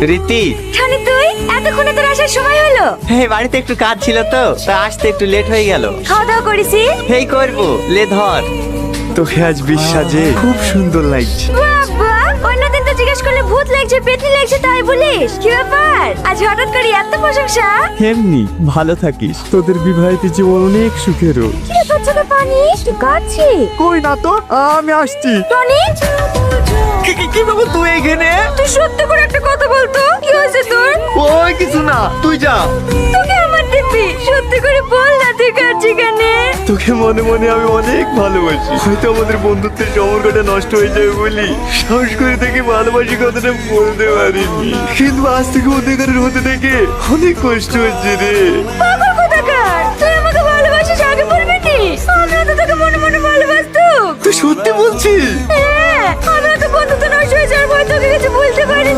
রীতি, শনি তুই এতক্ষণে তোর আসার সময় হলো? এই বাড়িতে একটু কাজ ছিল তো তা আসতে একটু লেট হয়ে গেল। খাওয়া দাওয়া করেছি? এই করবো, লে ধর। তোকে আজ বিশ্বাসে খুব সুন্দর লাগছে। বাবা, অন্যদিন তো জিজ্ঞেস করলে ভূত লাগছে পেতনি লাগছে তাই বলিস, কি ব্যাপার আজ হঠাৎ করে এত প্রশংসা? এমনি ভালো থাকিস, তোদের বিবাহিত জীবন অনেক সুখের হোক। কি রে তোর চোখে পানি? তুই কাঁদছিস? কই না তো, আমি আসছি। টনি, কি বাবু তুই এখানে? তুই সত্যি করে একটা কথা বলতো, কি হয়েছে তোর? ওই কিছু না, তুই যা। তোকে আমার দিবি, সত্যি করে বল না তুই কাঁদছিস কেন? তোকে মনে মনে আমি অনেক ভালোবাসি। হয়তো আমাদের বন্ধুত্বের সম্পর্কটা নষ্ট হয়ে যাবে বলি সাহস করে থেকে ভালোবাসি কথাটা বলতে পারিনি, কিন্তু আজ থেকে অধিকারের হতে থেকে অনেক কষ্ট হচ্ছে রে। পাগল কোথাকার, তুই আমাকে ভালোবাসিস আগে বলবি নি? আমিও তো তোকে মনে মনে ভালোবাসতাম। তুই সত্যি বলছিস? হ্যাঁ, আমি তো বন্ধুত্ব নষ্ট হয়ে যাওয়ার পর তোকে কিছু বলতে পারি